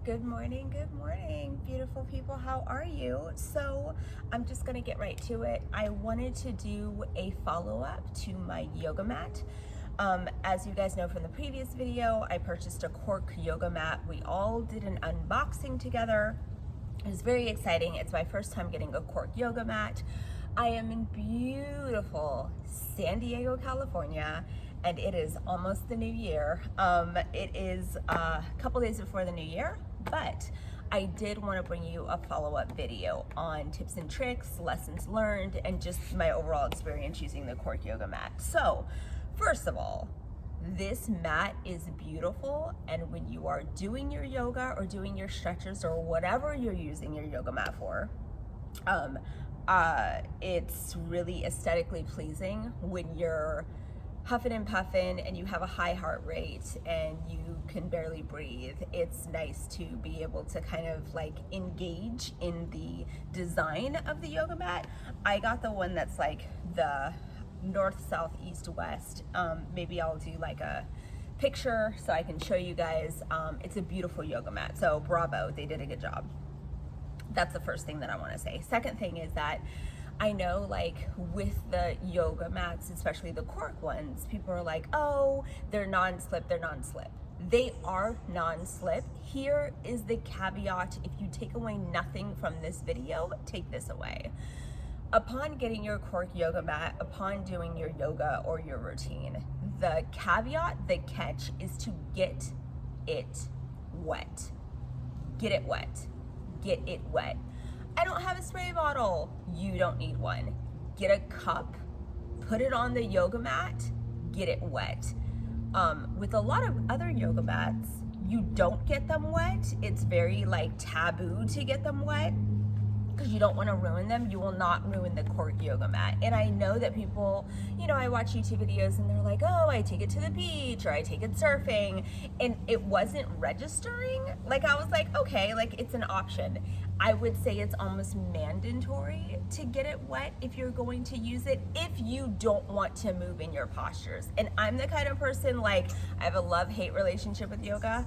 Good morning, beautiful people. How are you? So I'm just gonna get right to it. I wanted to do a follow-up to my yoga mat. As you guys know from the previous video, I purchased a cork yoga mat. We all did an unboxing together. It was very exciting. It's my first time getting a cork yoga mat. I am in beautiful San Diego, California, and it is almost the new year. It is a couple days before the new year, but I did want to bring you a follow-up video on tips and tricks, lessons learned, and just my overall experience using the cork yoga mat. So, first of all, this mat is beautiful, and when you are doing your yoga or doing your stretches or whatever you're using your yoga mat for, it's really aesthetically pleasing when you're huffing and puffing and you have a high heart rate and you can barely breathe. It's nice to be able to kind of like engage in the design of the yoga mat. I got the one that's like the north, south, east, west. Maybe I'll do like a picture so I can show you guys. It's a beautiful yoga mat, so bravo, they did a good job. That's the first thing that I want to say. Second thing is that I know, like, with the yoga mats, especially the cork ones, people are like, oh, they're non-slip, they're non-slip. They are non-slip. Here is the caveat. If you take away nothing from this video, take this away. Upon getting your cork yoga mat, upon doing your yoga or your routine, the caveat, the catch is to get it wet. Get it wet. Get it wet. I don't have a spray bottle. You don't need one. Get a cup, put it on the yoga mat, get it wet. With a lot of other yoga mats, you don't get them wet. It's very like taboo to get them wet because you don't want to ruin them. You will not ruin the cork yoga mat. And I know that people, you know, I watch YouTube videos and they're like, oh, I take it to the beach or I take it surfing, and it wasn't registering. Like, I was like, okay, like, it's an option. I would say it's almost mandatory to get it wet if you're going to use it, if you don't want to move in your postures. And I'm the kind of person, like, I have a love-hate relationship with yoga.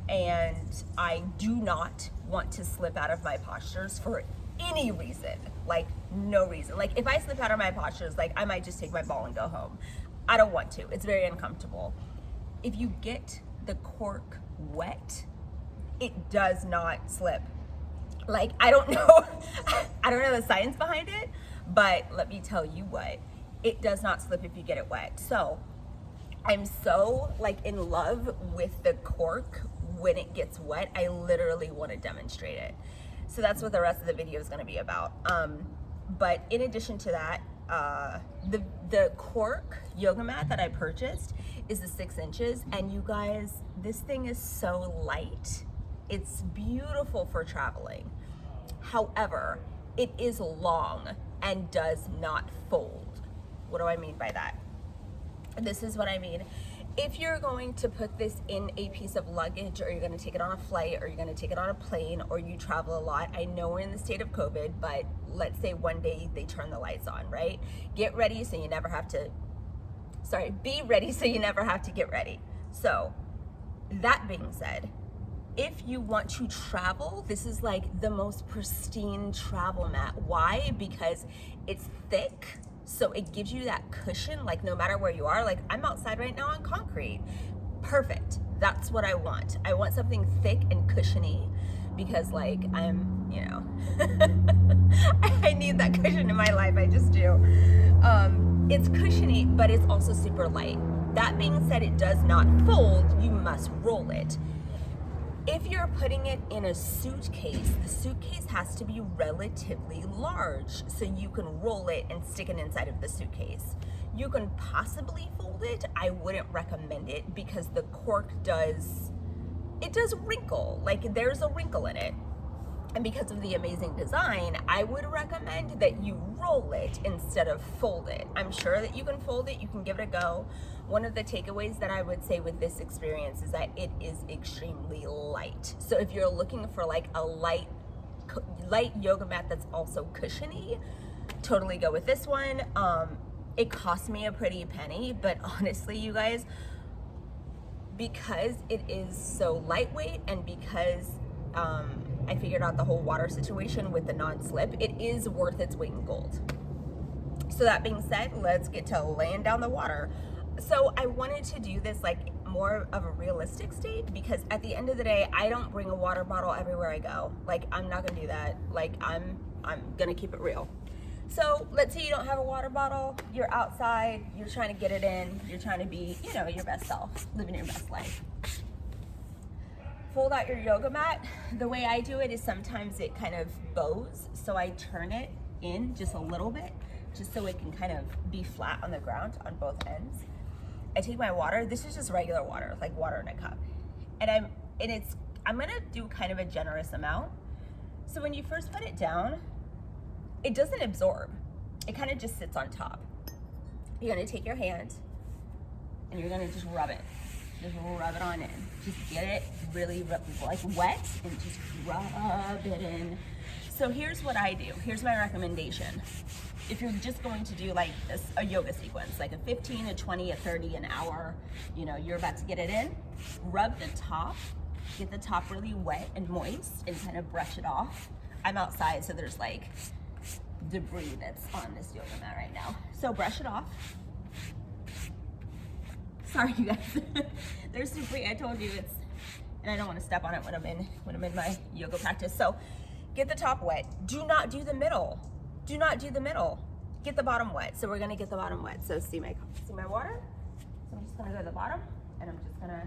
And I do not want to slip out of my postures for any reason, like no reason. Like, if I slip out of my postures, like, I might just take my ball and go home. I don't want to. It's very uncomfortable. If you get the cork wet, it does not slip. Like, I don't know, I don't know the science behind it, but let me tell you what, it does not slip if you get it wet. So I'm so like in love with the cork when it gets wet. I literally want to demonstrate it. So that's what the rest of the video is going to be about. But in addition to that, the cork yoga mat that I purchased is the 6 inches, and you guys, this thing is so light. It's beautiful for traveling. However, it is long and does not fold. What do I mean by that? This is what I mean. If you're going to put this in a piece of luggage, or you're going to take it on a flight, or you're going to take it on a plane, or you travel a lot, I know we're in the state of COVID, but let's say one day they turn the lights on, right? Get ready so you never have to, be ready so you never have to get ready. So that being said, if you want to travel, this is like the most pristine travel mat. Why? Because it's thick, so it gives you that cushion, like no matter where you are. Like, I'm outside right now on concrete. Perfect. That's what I want. I want something thick and cushiony because, like, I'm, you know, I need that cushion in my life. I just do. It's cushiony, but it's also super light. That being said, it does not fold. You must roll it. If you're putting it in a suitcase, the suitcase has to be relatively large so you can roll it and stick it inside of the suitcase. You can possibly fold it. I wouldn't recommend it because the cork does wrinkle. Like, there's a wrinkle in it. And because of the amazing design, I would recommend that you roll it instead of fold it. I'm sure that you can fold it, you can give it a go. One of the takeaways that I would say with this experience is that it is extremely light. So if you're looking for like a light yoga mat that's also cushiony, totally go with this one. It cost me a pretty penny, but honestly, you guys, because it is so lightweight and because I figured out the whole water situation with the non-slip, it is worth its weight in gold. So that being said, let's get to laying down the water. So I wanted to do this like more of a realistic state, because at the end of the day, I don't bring a water bottle everywhere I go. Like, I'm not gonna do that. Like, I'm gonna keep it real. So let's say you don't have a water bottle, you're outside, you're trying to get it in, you're trying to be, you know, your best self, living your best life. Fold out your yoga mat. The way I do it is sometimes it kind of bows, so I turn it in just a little bit, just so it can kind of be flat on the ground on both ends. I take my water. This is just regular water, like water in a cup, and I'm gonna do kind of a generous amount. So when you first put it down, it doesn't absorb. It kind of just sits on top. You're gonna take your hand and you're gonna just rub it. Just rub it on in. Just get it really like wet and just rub it in. So here's what I do. Here's my recommendation. If you're just going to do like a yoga sequence, like a 15, a 20, a 30, an hour, you know, you're about to get it in, rub the top, get the top really wet and moist and kind of brush it off. I'm outside, so there's like debris that's on this yoga mat right now. So brush it off. Sorry, you guys. There's debris. I told you it's, and I don't want to step on it when I'm in my yoga practice. So get the top wet. Do not do the middle. Do not do the middle. Get the bottom wet. So we're gonna get the bottom wet. So see my water. So I'm just gonna go to the bottom, and I'm just gonna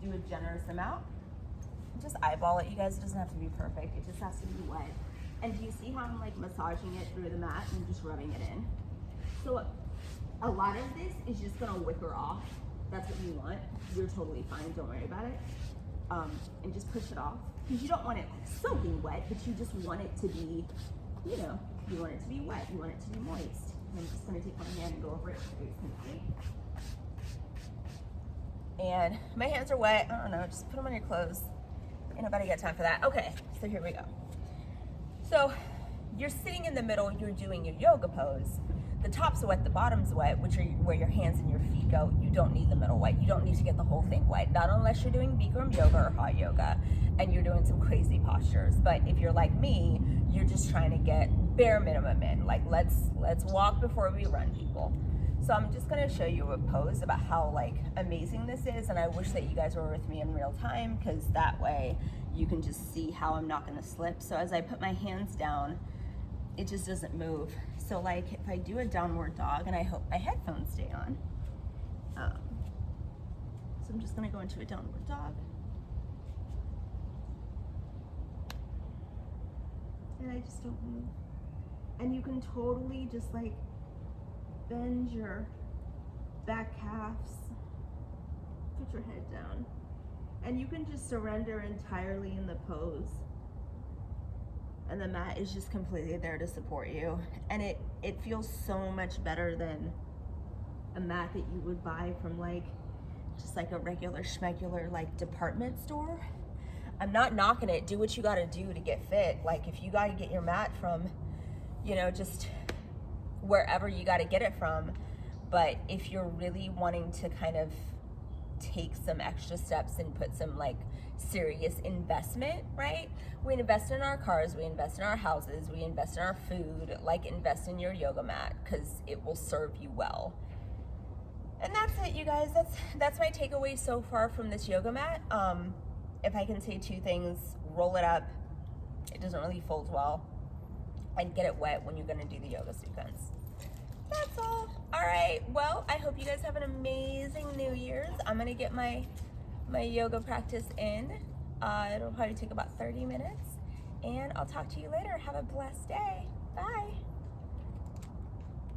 do a generous amount. Just eyeball it, you guys. It doesn't have to be perfect. It just has to be wet. And do you see how I'm like massaging it through the mat and just rubbing it in? So a lot of this is just gonna wicker off. That's what you want. You're totally fine, don't worry about it. And just push it off. Because you don't want it soaking wet, but you just want it to be, you know, you want it to be wet, you want it to be moist. And I'm just gonna take my hand and go over it very simply. And my hands are wet, I don't know, just put them on your clothes. Ain't nobody got time for that. Okay, so here we go. So you're sitting in the middle, you're doing your yoga pose. The top's wet, the bottom's wet, which are where your hands and your feet go. You don't need the middle wet. You don't need to get the whole thing wet. Not unless you're doing Bikram yoga or hot yoga and you're doing some crazy postures. But if you're like me, you're just trying to get bare minimum in. Like let's walk before we run, people. So I'm just gonna show you a pose about how like amazing this is, and I wish that you guys were with me in real time, because that way you can just see how I'm not gonna slip. So as I put my hands down, it just doesn't move. So like if I do a downward dog, and I hope my headphones stay on. So I'm just gonna go into a downward dog. And I just don't move. And you can totally just like bend your back calves, put your head down, and you can just surrender entirely in the pose. And the mat is just completely there to support you. And it feels so much better than a mat that you would buy from like, just like a regular schmegular like department store. I'm not knocking it, do what you gotta do to get fit. Like if you gotta get your mat from, you know, just wherever you gotta get it from. But if you're really wanting to kind of take some extra steps and put some like serious investment, right? We invest in our cars, we invest in our houses, we invest in our food, like invest in your yoga mat, because it will serve you well. And that's it, you guys. That's my takeaway so far from this yoga mat. If I can say two things: roll it up, it doesn't really fold well, and get it wet when you're gonna do the yoga sequence. That's all. All right, well, I hope you guys have an amazing New Year's. I'm gonna get my yoga practice in. It'll probably take about 30 minutes, and I'll talk to you later. Have a blessed day. Bye.